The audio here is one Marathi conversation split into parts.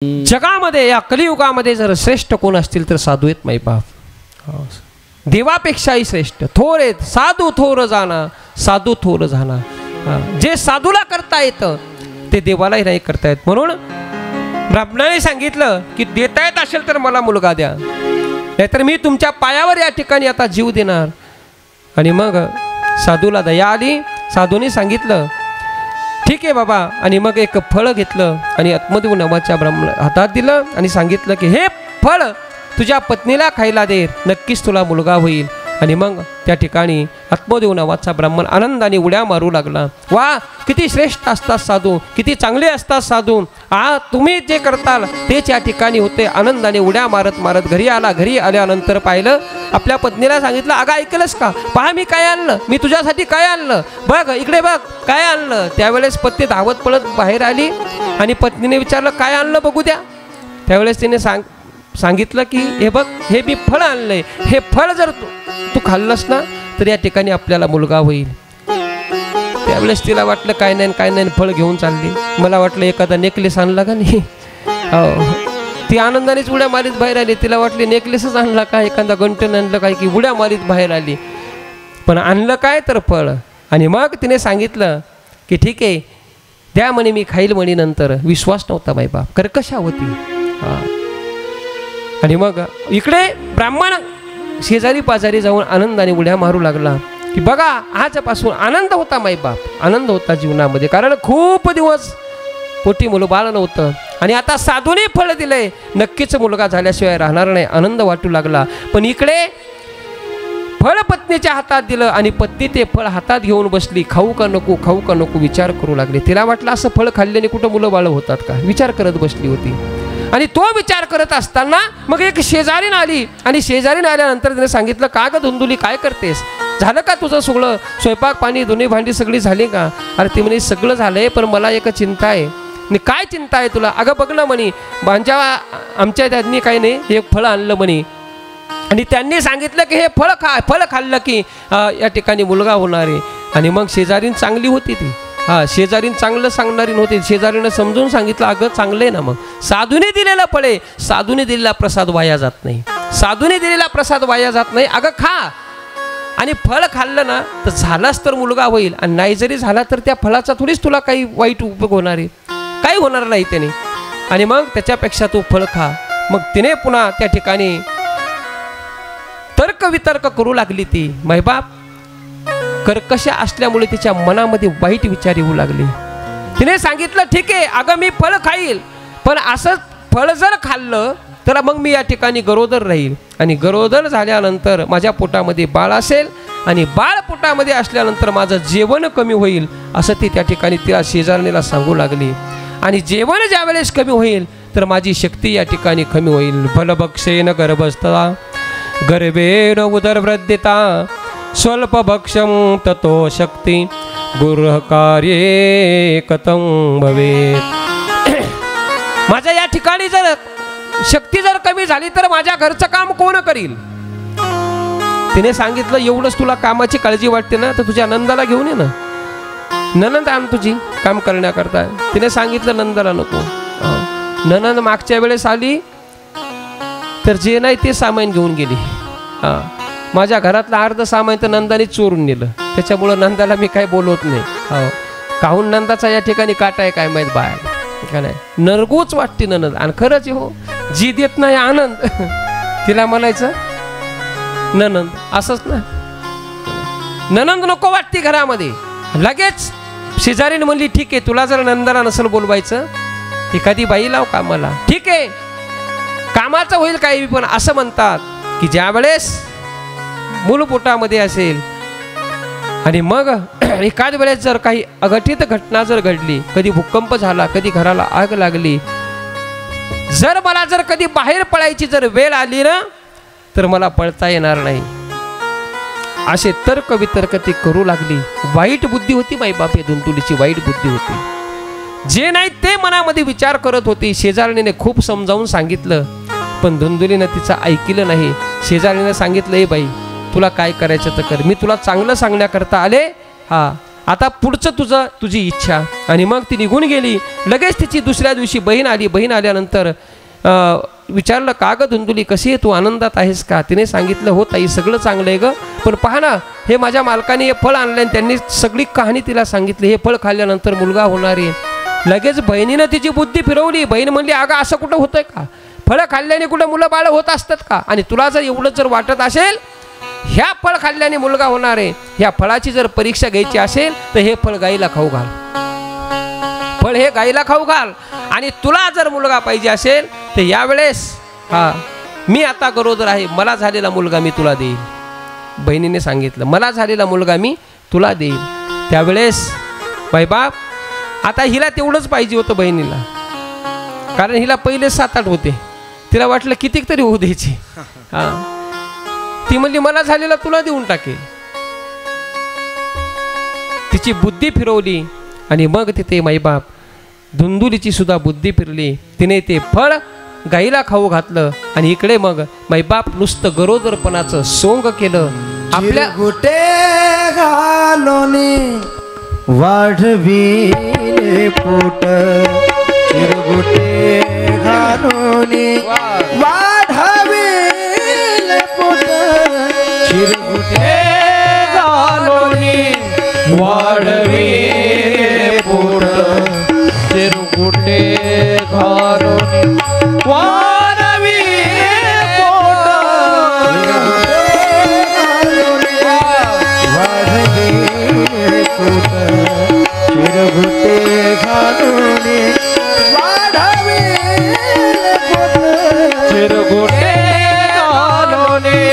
जगामध्ये या कलियुगामध्ये जर श्रेष्ठ कोण असतील तर साधू आहेत माईबाप. देवापेक्षाही श्रेष्ठ थोर आहेत. साधू थोर जाणा, साधू थोर जाणा. जे साधूला करता येतं ते देवालाही नाही करता येत. म्हणून ब्राह्मणाने सांगितलं की देता येत असेल तर मला मुलगा द्या, नाहीतर मी तुमच्या पायावर या ठिकाणी आता जीव देणार. आणि मग साधूला दया आली. साधूने सांगितलं ठीक आहे बाबा. आणि मग एक फळ घेतलं आणि आत्मदेव नावाच्या ब्राह्मण हातात दिलं आणि सांगितलं की हे फळ तुझ्या पत्नीला खायला दे, नक्कीच तुला मुलगा होईल. आणि मग त्या ठिकाणी आत्मदेव नावाचा ब्राह्मण आनंदाने उड्या मारू लागला. वा, किती श्रेष्ठ असतात साधू, किती चांगले असतात साधू. तुम्ही जे करताल तेच या ठिकाणी होते. आनंदाने उड्या मारत मारत घरी आला. घरी आल्यानंतर पाहिलं, आपल्या पत्नीला सांगितलं अगं ऐकलंस का, पहा मी काय आणलं, मी तुझ्यासाठी काय आणलं, बघ इकडे बघ काय आणलं. त्यावेळेस पत्नी धावत पळत बाहेर आली आणि पत्नीने विचारलं काय आणलं बघू द्या. त्यावेळेस तिने सांगितलं की हे बघ हे मी फळ आणलंय, हे फळ जर तू खाल्लंस ना तर या ठिकाणी आपल्याला मुलगा होईल. त्यावेळेस तिला वाटलं काय नाही काय नाही, फळ घेऊन चालली. मला वाटलं एखादा नेकलेस आणला का नाही. ती आनंदानेच उड्या मारीत बाहेर आली. तिला वाटली नेकलेसच आणला का, एखादा गंटन आणलं काय, की उड्या मारीत बाहेर आली. पण आणलं काय तर फळ. आणि मग तिने सांगितलं की ठीक आहे द्या म्हणे, मी खाईल म्हणे. नंतर विश्वास नव्हता बाई बाप, कर्कशा होती. आणि मग इकडे ब्राह्मण शेजारी पाजारी जाऊन आनंदाने उड्या मारू लागला की बघा आजपासून आनंद होता माईबाप, आनंद होता जीवनामध्ये. कारण खूप दिवस पोटी मुलं बाळ नव्हतं आणि आता साधूने फळ दिलंय, नक्कीच मुलगा झाल्याशिवाय राहणार नाही. आनंद वाटू लागला. पण इकडे फळ पत्नीच्या हातात दिलं आणि पत्नी ते फळ हातात घेऊन बसली. खाऊ का नको, खाऊ का नको विचार करू लागले. तिला वाटलं असं फळ खाल्ल्याने कुठं मुलं बाळ होतात का, विचार करत बसली होती. आणि तो विचार करत असताना मग एक शेजारीन आली आणि शेजारीन आल्यानंतर तिने सांगितलं का ग धुंदुली काय करतेस, झालं का तुझं सगळं स्वयंपाक पाणी धुणी भांडी सगळी झाली का. अरे ती म्हणे सगळं झालंय पण मला एक चिंता आहे. काय चिंता आहे तुला. अगं बघ ना म्हणे आमच्या त्यांनी काही नाही हे फळ आणलं म्हणे आणि त्यांनी सांगितलं की हे फळ खाल्लं की या ठिकाणी मुलगा होणार आहे. आणि मग शेजारीन चांगली होती ती, शेजारीन चांगलं सांगणारी नव्हती. शेजारीनं समजून सांगितलं अगं चांगलं आहे ना. मग साधूने दिलेलं फळे, साधूने दिलेला प्रसाद वाया जात नाही, साधूने दिलेला प्रसाद वाया जात नाही. अगं खा आणि फळ खाल्लं ना तर झालाच तर मुलगा होईल आणि नाही जरी झाला तर त्या फळाचा थोडीच तुला काही वाईट उपयोग होणार आहे, काही होणार नाही त्याने. आणि मग त्याच्यापेक्षा तू फळ खा. मग तिने पुन्हा त्या ठिकाणी तर्क वितर्क करू लागली. ती मायबाप कर्कशा असल्यामुळे तिच्या मनामध्ये वाईट विचार येऊ लागले. तिने सांगितलं ठीक आहे अगं मी फळ खाईल, पण असं फळ जर खाल्लं तर मग मी या ठिकाणी गरोदर राहील आणि गरोदर झाल्यानंतर माझ्या पोटामध्ये बाळ असेल आणि बाळ पोटामध्ये असल्यानंतर माझं जेवण कमी होईल, असं ती त्या ठिकाणी तिला शेजारणीला सांगू लागली. आणि जेवण ज्या वेळेस कमी होईल तर माझी शक्ती या ठिकाणी कमी होईल. फलभक्षेन गर्भस्था गर्भेण उदरवृद्धिता स्वल्पभक्षं ततो शक्ती गृहकार्ये कथं भवेत्. माझ्या या ठिकाणी जर शक्ती जर कमी झाली तर माझ्या घरचं काम कोण करील. तिने सांगितलं एवढंच तुला कामाची काळजी वाटते ना तर तुझ्या नंदाला घेऊन ये ना, ननंद आण तुझी काम करण्याकरता. तिने सांगितलं नंदाला नको. ननंद मागच्या वेळेस आली तर जे नाही ते सामान घेऊन गेली. माझ्या घरातलं अर्ध सामान तर नंदाने चोरून नेलं, त्याच्यामुळं नंदाला मी काय बोलवत नाही. काहून नंदाचा या ठिकाणी काटा आहे काय माहीत बाहेर का नाही. नरगूच वाटते ननंद. आणि खरंच हो जी देत नाही आनंद तिला म्हणायचं ननंद, असंच ना. ननंद नको वाटते घरामध्ये. लगेच शेजारीने म्हणली ठीक आहे तुला जर नंदाला नसेल बोलवायचं एखादी बाई लाव कामाला. ठीक आहे कामाचं होईल काही, पण असं म्हणतात की ज्या वेळेस मूल पोटामध्ये असेल आणि मग एखाद वेळेस जर काही अघटित घटना जर घडली, कधी भूकंप झाला, कधी घराला आग लागली, जर मला जर कधी बाहेर पळायची जर वेळ आली ना तर मला पळता येणार नाही. असे तर्क वितर्क ती करू लागली. वाईट बुद्धी होती माईबाप, या धुंदुलीची वाईट बुद्धी होती. जे नाही ते मनामध्ये विचार करत होती. शेजारणीने खूप समजावून सांगितलं पण धुंदुलीनं तिचं ऐकलं नाही. शेजारीने सांगितलं ए बाई तुला काय करायचं तर कर, मी तुला चांगलं सांगण्याकरता आले. आता पुढचं तुझी इच्छा. आणि मग ती निघून गेली. लगेच तिची दुसऱ्या दिवशी बहीण आली. बहीण आल्यानंतर विचारलं, का गं धुंदुली, कशी आहे तू, आनंदात आहेस का? तिने सांगितलं, हो ताई सगळं चांगलं आहे गं, पण पहा ना, हे माझ्या मालकाने हे फळ आणलं आणि त्यांनी सगळी कहाणी तिला सांगितली, हे फळ खाल्ल्यानंतर मुलगा होणार आहे. लगेच बहिणीनं तिची बुद्धी फिरवली. बहीण म्हणली, अगं असं कुठं होतंय का? फळं खाल्ल्याने कुठं मुलं बाळ होत असतात का? आणि तुला जर एवढं जर वाटत असेल ह्या फळ खाल्ल्याने मुलगा होणार आहे, ह्या फळाची जर परीक्षा घ्यायची असेल तर हे फळ गाईला खाऊ घाल. फळ हे गाईला खाऊ घाल. आणि तुला जर मुलगा पाहिजे असेल तर यावेळेस मी आता गरोदर आहे, मला झालेला मुलगा मी तुला देईल. बहिणीने सांगितलं, मला झालेला मुलगा मी तुला देईल. त्यावेळेस बाईबाप, आता हिला तेवढंच पाहिजे होतं बहिणीला, कारण हिला पहिले 7-8 होते. तिला वाटलं कितीक तरी होऊ द्यायची. ती म्हणली, मला झालेला तुला देऊन टाकेल. तिची बुद्धी फिरवली. आणि मग तिथे माईबाप धुंदुलीची सुद्धा बुद्धी फिरली. तिने ते फळ गाईला खाऊ घातलं. आणि इकडे मग माईबाप नुसतं गरोदरपणाचं सोंग केलं. आपल्या गुटे घालोनी वाढविले पोट, चिरगुटे घालोनी वाढविले पोट, चिरगुटे घालोनी वाढविले पोट, चिरगुटे घालोनी वाढविले पोट, वाढविले पोट, चिरगुटे घालोनी वाढविले पोट, चिरगुटे घालोनी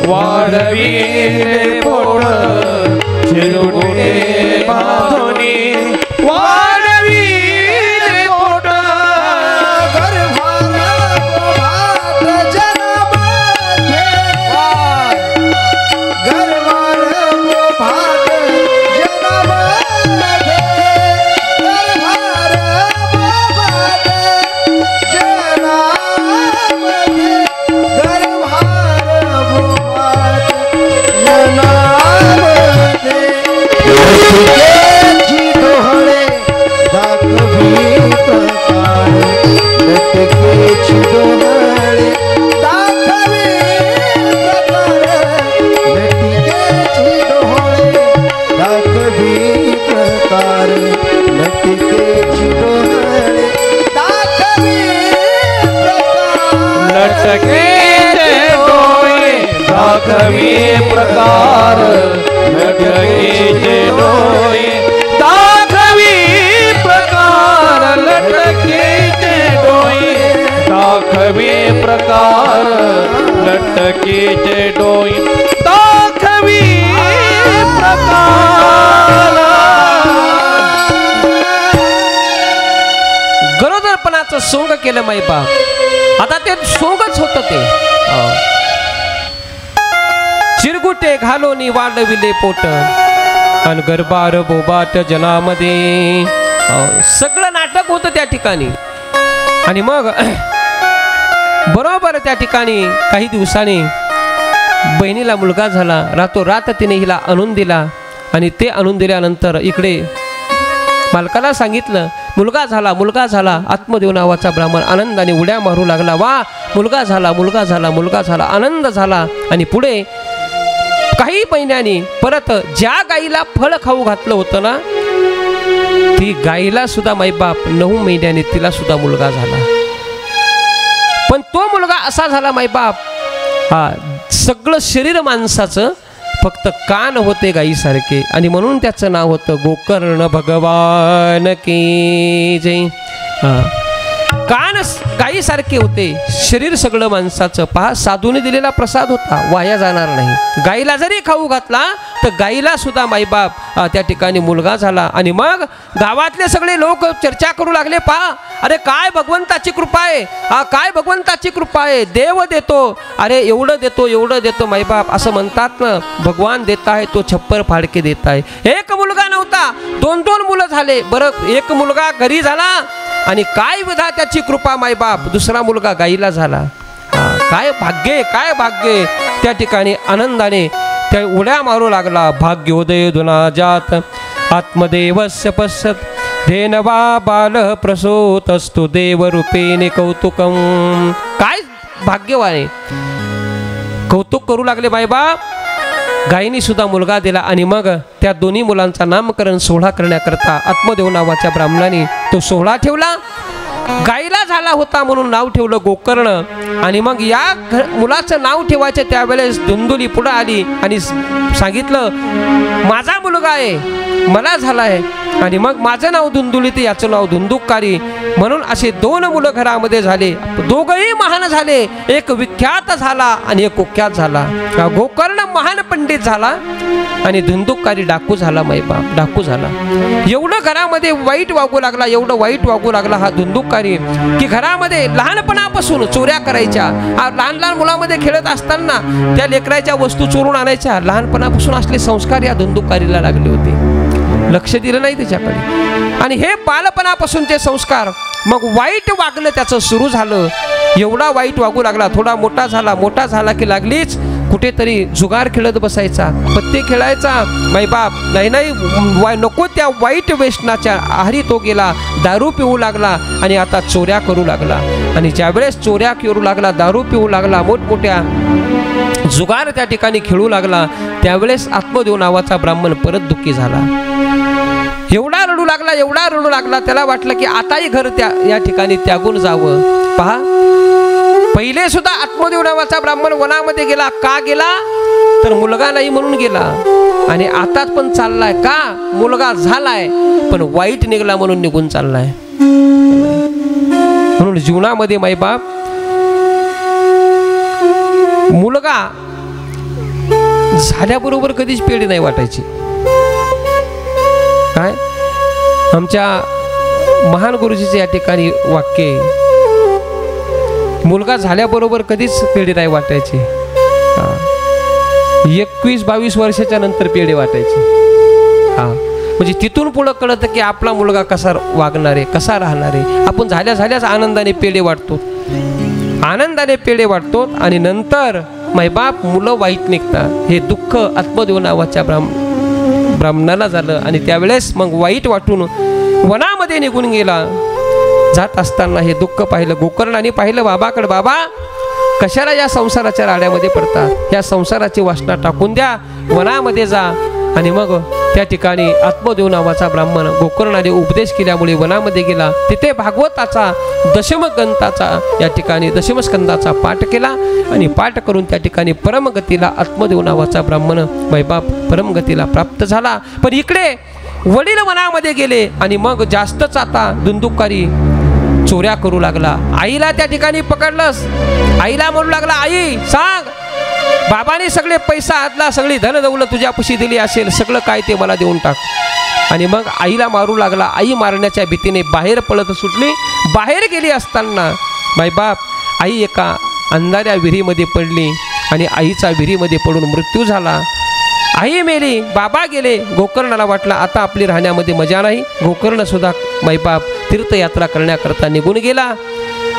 वाढविले पोट, चिरगुटे घालोनी वाढविले पोट. गर्भात जन्माचे, गर्भात जन्माचे, दाखवी प्रकार, लटकीचे डोळे दाखवी प्रकार, लटकीचे डोळे दाखवी प्रकार, लटकीचे डोळे दाखवी प्रकार. गरोदरपणाचं सोंग केलं माईबाप. आता ते सोंगच होतं ते. चिरगुटे घालोनी वाढविले पोट, अन गर्भार बोबाट जनामध्ये. सगळं नाटक होतं त्या ठिकाणी. आणि मग बरोबर त्या ठिकाणी काही दिवसांनी बहिणीला मुलगा झाला. रातोरात तिने हिला आणून दिला. आणि ते आणून दिल्यानंतर इकडे मालकाला सांगितलं, मुलगा झाला, मुलगा झाला. आत्मदेव नावाचा ब्राह्मण आनंदाने उड्या मारू लागला. वा, मुलगा झाला, मुलगा झाला, मुलगा झाला, आनंद झाला. आणि पुढे काही महिन्यांनी परत ज्या गाईला फळ खाऊ घातलं होतं ना, ती गाईला सुद्धा माईबाप 9 महिन्यांनी तिला सुद्धा मुलगा झाला. पण तो मुलगा असा झाला माईबाप, सगळं शरीर माणसाचं, फक्त कान होते गाईसारखे. आणि म्हणून त्याचं नाव होतं गोकर्ण भगवान की जय. कान गाईसारखे होते, शरीर सगळं माणसाचं. पहा, साधूने दिलेला प्रसाद होता, वाया जाणार नाही. गाईला जरी खाऊ घातला तर गाईला सुद्धा माईबाप त्या ठिकाणी मुलगा झाला. आणि मग गावातले सगळे लोक चर्चा करू लागले, पहा, अरे काय भगवंताची कृपा आहे, काय भगवंताची कृपा आहे, देव देतो, अरे एवढं देतो, एवढं देतो माईबाप. असं म्हणतात ना, भगवान देता है तो छप्पर फाडके देता है. एक मुलगा नव्हता, 2-2 मुलं झाले. बरं, एक मुलगा घरी झाला आणि काय विधात्याची कृपा माईबाप, दुसरा मुलगा गाईला झाला. काय भाग्य, काय भाग्य. त्या ठिकाणी आनंदाने त्या उड्या मारू लागला. भाग्योदय दुना जात आत्मदेवस्य पश्यत धेनवा बाल प्रसूतस्तु देवरूपेणे कौतुकम. काय भाग्यवान आहे. कौतुक करू लागले मायबाप. गायीने सुद्धा मुलगा दिला आणि मग त्या दोन्ही मुलांचा नामकरण सोहळा करण्याकरता आत्मदेव नावाच्या ब्राह्मणाने तो सोहळा ठेवला. गायीला झाला होता म्हणून नाव ठेवलं गोकर्ण. आणि मग या मुलाचं नाव ठेवायचं त्यावेळेस धुंदुली पुढं आली आणि सांगितलं माझा मुलगा आहे, मला झाला आहे. आणि मग माझं नाव धुंदुली तर याचं नाव धुंदुकारी. म्हणून असे दोन मुलं घरामध्ये झाले. दोघंही महान झाले. एक विख्यात झाला आणि एक कुख्यात झाला. गोकर्ण महान पंडित झाला आणि धुंदुकारी डाकू झाला. मायबाप डाकू झाला. एवढं घरामध्ये वाईट वागू लागला, एवढं वाईट वागू लागला हा धुंदुकारी की घरामध्ये लहानपणापासून चोऱ्या करायच्या. लहान लहान मुलामध्ये खेळत असताना त्या लेकराच्या वस्तू चोरून आणायच्या. लहानपणापासून असले संस्कार या धुंदुकारीला लागले होते. लक्ष दिलं नाही त्याच्याकडे. आणि हे बालपणापासूनचे संस्कार मग वाईट वागणं त्याचं सुरू झालं. एवढा वाईट वागू लागला. थोडा मोठा झाला की लागलीच कुठेतरी जुगार खेळत बसायचा, पत्ते खेळायचा. मायबाप नाही नको त्या वाईट व्यसनाच्या आहारी तो गेला. दारू पिऊ लागला आणि आता चोऱ्या करू लागला. आणि ज्यावेळेस चोऱ्या करू लागला, दारू पिऊ लागला, मोठमोठ्या जुगार त्या ठिकाणी खेळू लागला, त्यावेळेस आत्मदेव नावाचा ब्राह्मण परत दुःखी झाला. एवढा रडू लागला. त्याला वाटलं की आताही घर या ठिकाणी त्यागून जावं. पहा, पहिले सुद्धा आत्मदेव नावाचा ब्राह्मण वनामध्ये गेला. का गेला तर मुलगा नाही म्हणून गेला. आणि आताच पण चाललाय का मुलगा झालाय पण वाईट निघाला म्हणून निघून चाललाय. म्हणून जीवनामध्ये मायबाप मुलगा झाल्याबरोबर कधीच पेढी नाही वाटायची. काय आमच्या महान गुरुजीचे या ठिकाणी वाक्य, मुलगा झाल्याबरोबर कधीच पेढे नाही वाटायचे. 21-22 वर्षाच्या नंतर पेढे वाटायचे. म्हणजे तिथून पुढं कळतं की आपला मुलगा कसा वागणार आहे, कसा राहणार आहे. आपण झाल्याच आनंदाने पेढे वाटतो, आणि नंतर मायबाप मुलं वाईट निघतात. हे दुःख आत्मदेव नावाच्या ब्राह्मणाला झालं. आणि त्यावेळेस मग वाईट वाटून वनामध्ये निघून गेला. जात असताना हे दुःख पाहिलं. गोकर्णाने पाहिलं बाबाकडे. बाबा कशाला या संसाराच्या राड्यामध्ये पडतात, या संसाराची वासना टाकून द्या, वनामध्ये जा. आणि मग त्या ठिकाणी आत्मदेव नावाचा ब्राह्मण गोकर्णाने उपदेश केल्यामुळे वनामध्ये गेला. तिथे भागवताचा दशमस्कंदाचा पाठ केला. आणि पाठ करून त्या ठिकाणी परमगतीला आत्मदेव नावाचा ब्राह्मण मैबाप परमगतीला प्राप्त झाला. पण इकडे वडील वनामध्ये गेले आणि मग जास्तच आता धुंदुकारी चोऱ्या करू लागला. आईला त्या ठिकाणी पकडलंस. आईला म्हणू लागला, आई सांग, बाबाने सगळे पैसा आदला, सगळी धन दौलत तुझ्यापाशी दिली असेल, सगळं काय ते मला देऊन टाक. आणि मग आईला मारू लागला. आई मारण्याच्या भीतीने बाहेर पळत सुटली. बाहेर गेली असताना मायबाप आई एका अंधाऱ्या विहिरीमध्ये पडली आणि आईचा विहिरीमध्ये पडून मृत्यू झाला. आई मेली, बाबा गेले. गोकर्णाला वाटलं आता आपली राहण्यामध्ये मजा नाही. गोकर्ण सुद्धा मायबाप तीर्थयात्रा करण्याकरता निघून गेला.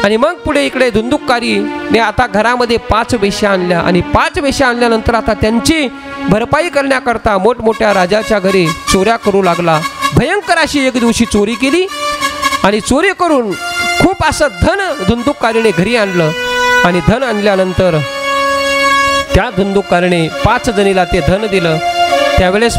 आणि मग पुढे इकडे धुंदुकारीने आता घरामध्ये 5 वेश्या आणल्या. आणि 5 वेश्या आणल्यानंतर आता त्यांची भरपाई करण्याकरता मोठमोठ्या राजाच्या घरी चोऱ्या करू लागला. भयंकर अशी एक दिवशी चोरी केली. आणि चोरी करून खूप असं धन धुंदुकारीने घरी आणलं. आणि धन आणल्यानंतर त्या धुंदुकारीने 5 जणीला ते धन दिलं. त्यावेळेस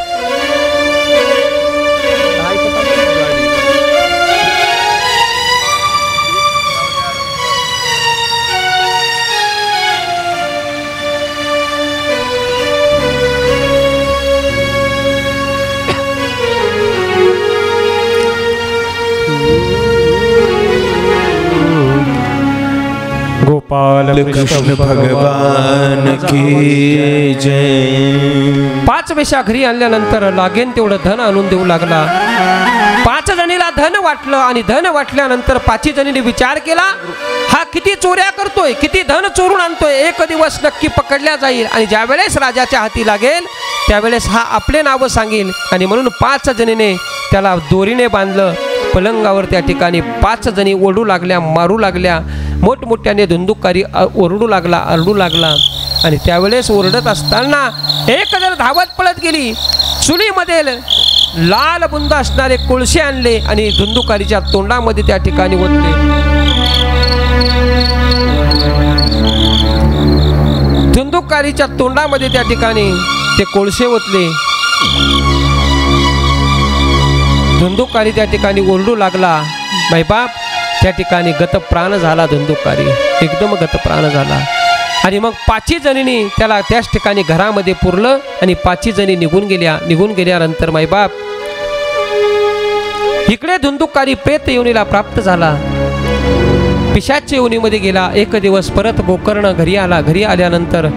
गोपाल कृष्ण भगवान की जय. 5 वेश्या घरी आणल्यानंतर लागेन तेवढं धन आणून देऊ लागला. 5 जणीला धन वाटलं. आणि धन वाटल्यानंतर 5 जणींनी विचार केला, हा किती चोऱ्या करतोय, किती धन चोरून आणतोय, एक दिवस नक्की पकडल्या जाईल. आणि ज्यावेळेस राजाच्या हाती लागेल त्यावेळेस हा आपले नावं सांगेल. आणि म्हणून 5 जणीने त्याला दोरीने बांधलं. पलंगावर त्या ठिकाणी 5 जणी ओढू लागल्या, मारू लागल्या. मोठमोठ्याने धुंदुकारी ओरडू लागला. आणि त्यावेळेस ओरडत असताना एक जण धावत पळत गेली. चुलीमध्ये लाल बुंद असणारे कोळसे आणले आणि धुंदुकारीच्या तोंडामध्ये त्या ठिकाणी ओतले. धुंदुकारीच्या तोंडामध्ये त्या ठिकाणी ते कोळसे ओतले. धुंदुकारी त्या ठिकाणी ओरडू लागला. मायबाप त्या ठिकाणी गतप्राण झाला. धुंदुकारी एकदम गतप्राण झाला. आणि मग 5 जणींनी त्याला त्याच ठिकाणी घरामध्ये पुरलं आणि 5 जणी निघून गेल्यानंतर मायबाप इकडे धुंदुकारी प्रेत योनीला प्राप्त झाला. पिशाच योनीमध्ये गेला. एक दिवस परत गोकर्ण घरी आला. घरी आल्यानंतर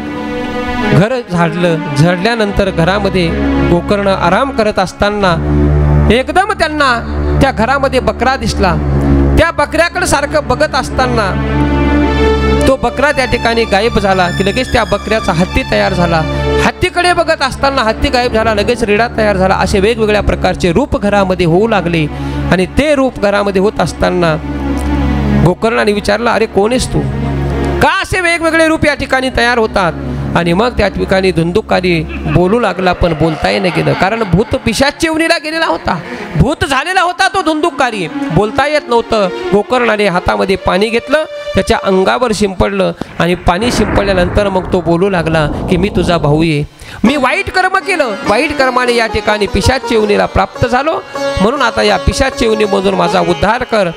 घर झाडल्यानंतर घरामध्ये गोकर्ण आराम करत असताना एकदम त्यांना त्या घरामध्ये बकरा दिसला. त्या बकऱ्याकडे सारखं बघत असताना तो बकरा त्या ठिकाणी गायब झाला की लगेच त्या बकऱ्याचा हत्ती तयार झाला. हत्तीकडे बघत असताना हत्ती गायब झाला. लगेच रेडा तयार झाला. असे वेगवेगळ्या प्रकारचे रूप घरामध्ये होऊ लागले. आणि ते रूप घरामध्ये होत असताना गोकर्णाने विचारलं, अरे कोण आहेस तू? का असे वेगवेगळे रूप या ठिकाणी तयार होतात? आणि मग त्या ठिकाणी धुंदुकारी बोलू लागला, पण बोलता येणं गेलं. कारण भूत पिशाच योनीला गेलेला होता. भूत झालेला होता तो धुंदुकारी. बोलता येत नव्हतं. गोकर्णाने हातामध्ये पाणी घेतलं, त्याच्या अंगावर शिंपडलं आणि पाणी शिंपडल्यानंतर मग तो बोलू लागला की मी तुझा भाऊ आहे. मी वाईट कर्म केलं. वाईट कर्माने या ठिकाणी पिशाच योनीला प्राप्त झालो. म्हणून आता या पिशाच योनीमधून माझा उद्धार कर.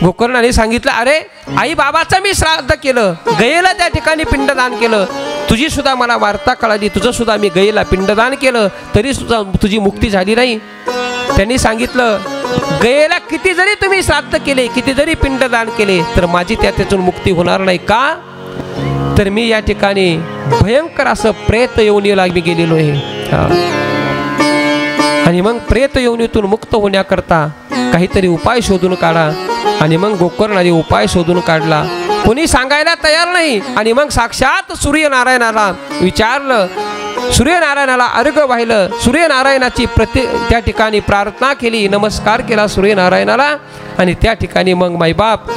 गोकर्णाने सांगितलं, अरे आई बाबाचं मी श्राद्ध केलं. गयेला त्या ठिकाणी पिंडदान केलं. तुझी सुद्धा मला वार्ता कळाली. तुझं सुद्धा मी गयेला पिंडदान केलं, तरी सुद्धा तुझी मुक्ती झाली नाही. त्यांनी सांगितलं, गयेला किती जरी तुम्ही श्राद्ध केले, किती जरी पिंडदान केले, तर माझी त्यातून मुक्ती होणार नाही. का? तर मी या ठिकाणी भयंकर असं प्रेत योनीला मी गेलेलो आहे. आणि मग प्रेत योनीतून मुक्त होण्याकरता काहीतरी उपाय शोधून काढा. आणि मग गोकर्णाने उपाय शोधून काढला. कोणी सांगायला तयार नाही. आणि मग साक्षात सूर्यनारायणाला विचारलं. सूर्यनारायणाला अर्घ्य वाहिलं. सूर्यनारायणाची त्या ठिकाणी प्रार्थना केली, नमस्कार केला सूर्यनारायणाला. आणि त्या ठिकाणी मग मायबाप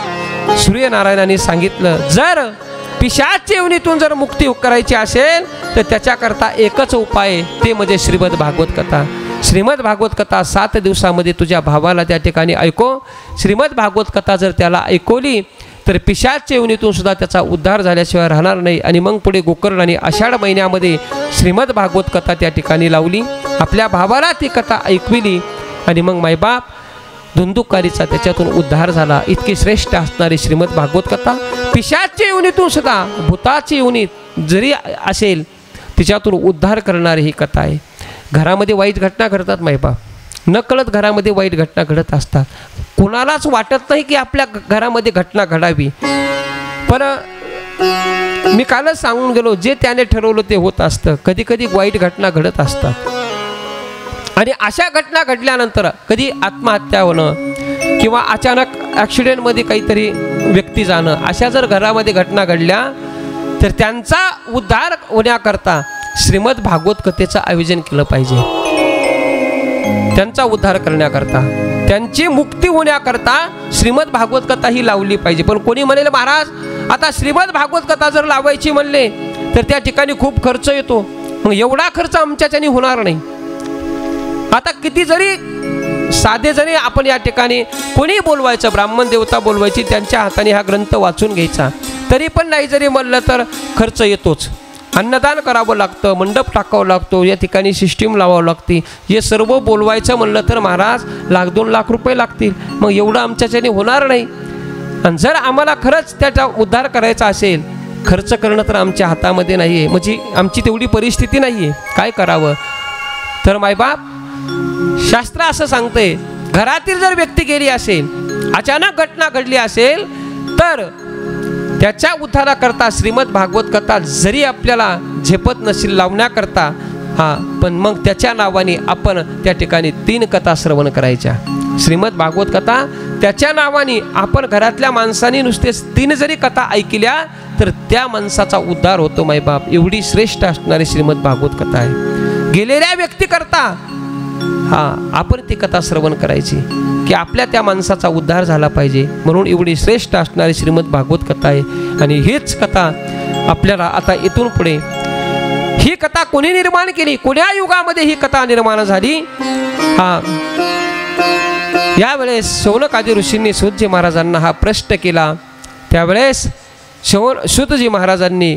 सूर्यनारायणाने सांगितलं, जर पिशाच योनीतून जर मुक्ती करायची असेल तर त्याच्याकरता एकच उपाय, ते म्हणजे श्रीमद भागवत कथा. श्रीमद भागवत कथा 7 दिवसामध्ये तुझ्या भावाला त्या ठिकाणी ऐकव. श्रीमद भागवत कथा जर त्याला ऐकवली तर पिशाच योनीतून सुद्धा त्याचा उद्धार झाल्याशिवाय राहणार नाही. आणि मग पुढे गोकर्णाने आषाढ महिन्यामध्ये श्रीमद भागवत कथा त्या ठिकाणी लावली. आपल्या भावाला ती कथा ऐकविली. आणि मग मायबाप धुंदुकारीचा त्याच्यातून उद्धार झाला. इतकी श्रेष्ठ असणारी श्रीमद भागवत कथा पिशाच्या योनीतून सुद्धा, भूताची योनीत जरी असेल तिच्यातून उद्धार करणारी ही कथा आहे. घरामध्ये वाईट घटना घडतात मायबाप, नकळत घरामध्ये वाईट घटना घडत असतात. कोणालाच वाटत नाही की आपल्या घरामध्ये घटना घडावी, पण मी कालच सांगून गेलो, जे त्याने ठरवलं ते होत असतं. कधी कधी वाईट घटना घडत असतात. आणि अशा घटना घडल्यानंतर कधी आत्महत्या होणं किंवा अचानक ॲक्सिडेंटमध्ये काहीतरी व्यक्ती जाणं, अशा जर घरामध्ये घटना घडल्या तर त्यांचा उद्धार होण्याकरता श्रीमद भागवत कथेचं आयोजन केलं पाहिजे. त्यांचा उद्धार करण्याकरता, त्यांची मुक्ती होण्याकरता श्रीमद भागवत कथा ही लावली पाहिजे. पण कोणी म्हणेल, महाराज आता श्रीमद भागवत कथा जर लावायची म्हणले तर त्या ठिकाणी खूप खर्च येतो. मग एवढा खर्च आमच्याच्याने होणार नाही. आता किती जरी साधे जरी आपण या ठिकाणी कोणी बोलवायचं, ब्राह्मण देवता बोलवायची, त्यांच्या हाताने हा ग्रंथ वाचून घ्यायचा, तरी पण नाही जरी म्हणलं तर खर्च येतोच. अन्नदान करावं लागतं, मंडप टाकावं लागतो, या ठिकाणी सिस्टीम लावावं लागते. हे सर्व बोलवायचं म्हणलं तर महाराज 1,00,000-2 लाख रुपये लागतील. मग एवढं आमच्याच्याने होणार नाही. आणि जर आम्हाला खरंच त्याचा उद्धार करायचा असेल, खर्च करणं तर आमच्या हातामध्ये नाही आहे, म्हणजे आमची तेवढी परिस्थिती नाही आहे. काय करावं? तर मायबाप शास्त्र असं सांगते, घरातील जर व्यक्ती गेली असेल, अचानक घटना घडली असेल, तर त्याच्या उद्धाराकरता श्रीमद भागवत कथा जरी आपल्याला झेपत नसेल लावण्याकरता, पण मग त्याच्या नावाने आपण त्या ठिकाणी 3 कथा श्रवण करायच्या. श्रीमद भागवत कथा त्याच्या नावाने आपण घरातल्या माणसांनी नुसतेच 3 जरी कथा ऐकल्या तर त्या माणसाचा उद्धार होतो. मायबाप एवढी श्रेष्ठ असणारी श्रीमद भागवत कथा आहे. गेलेल्या व्यक्ती करता आपण ती कथा श्रवण करायची की आपल्या त्या माणसाचा उद्धार झाला पाहिजे. म्हणून एवढी श्रेष्ठ असणारी श्रीमद भागवत कथा आहे. आणि हीच कथा आपल्याला आता इथून पुढे, ही कथा कोणी निर्माण केली, कोण्या युगामध्ये ही कथा निर्माण झाली, यावेळेस शौनकादी ऋषींनी सूतजी महाराजांना हा प्रश्न केला. त्यावेळेस सूतजी महाराजांनी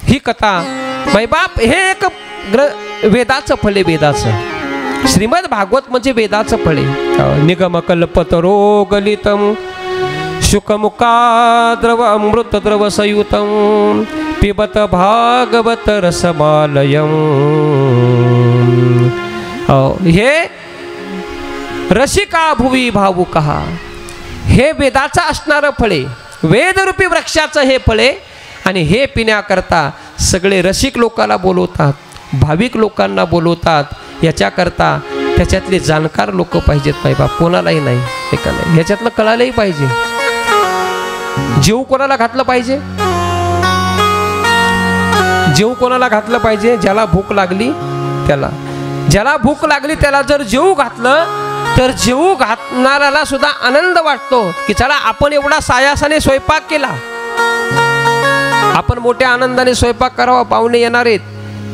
ही कथा, मैबाप हे एक वेदाचं फळ आहे. वेदाचं श्रीमद भागवत म्हणजे वेदाचं फळ आहे. निगम कल्पतरो गलितम शुकमुखाद्रव अमृतद्रव संयुतम पिबत भागवत रसमालयम. हे रसिका भुवी भावुकहा, हे वेदाचं असणारं फळे, वेदरूपी वृक्षाचं हे फळे. आणि हे पिण्याकरता सगळे रसिक लोकांना बोलवतात, भाविक लोकांना बोलवतात. याच्याकरता त्याच्यातले जाणकार लोक पाहिजेत मायबाप, कोणालाही नाही हे का नाही, ह्याच्यातलं कळायलाही पाहिजे. जेव कोणाला घातलं पाहिजे, जेव कोणाला घातलं पाहिजे, ज्याला भूक लागली त्याला, ज्याला भूक लागली त्याला जर जेवू घातलं तर जेवू घातणाऱ्याला सुद्धा आनंद वाटतो की चला आपण एवढा सायासाने स्वयंपाक केला, आपण मोठ्या आनंदाने स्वयंपाक करावा, पाहुणे येणार आहेत,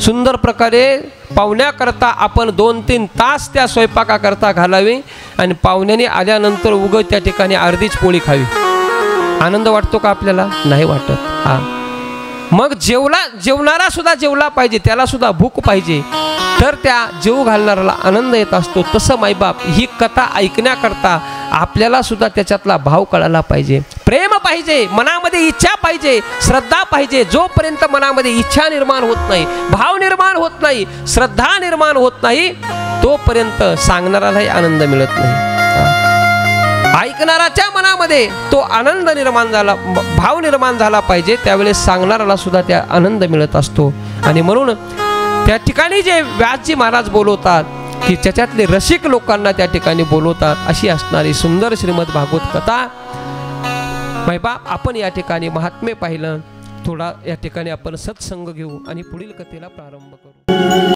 सुंदर प्रकारे पाहुण्याकरता आपण 2-3 तास त्या स्वयंपाकाकरता घालावे आणि पाहुण्याने आल्यानंतर उग त्या ठिकाणी अर्धीच पोळी खावी. आनंद वाटतो का आपल्याला? नाही वाटत. मग जेवणारा सुद्धा जेवला पाहिजे, त्याला सुद्धा भूक पाहिजे, तर त्या जेवू घालणाऱ्याला आनंद येत असतो. तसं मायबाप ही कथा ऐकण्याकरता आपल्याला सुद्धा त्याच्यातला भाव कळायला पाहिजे, प्रेम पाहिजे, मनामध्ये इच्छा पाहिजे, श्रद्धा पाहिजे. जोपर्यंत मनामध्ये इच्छा निर्माण होत नाही, भाव निर्माण होत नाही, श्रद्धा निर्माण होत नाही, तोपर्यंत सांगणाऱ्यालाही आनंद मिळत नाही. ऐकणाऱ्याच्या मनामध्ये तो आनंद निर्माण झाला, भाव निर्माण झाला पाहिजे, त्यावेळेस सांगणाऱ्याला सुद्धा त्या आनंद मिळत असतो. आणि म्हणून त्या ठिकाणी जे व्यासजी महाराज बोलवतात की त्याच्यातले रसिक लोकांना त्या ठिकाणी बोलवतात, अशी असणारी सुंदर श्रीमद भागवत कथा मैबाप आपण या ठिकाणी महात्म्य पाहिलं. थोडा या ठिकाणी आपण सत्संग घेऊ आणि पुढील कथेला प्रारंभ करू.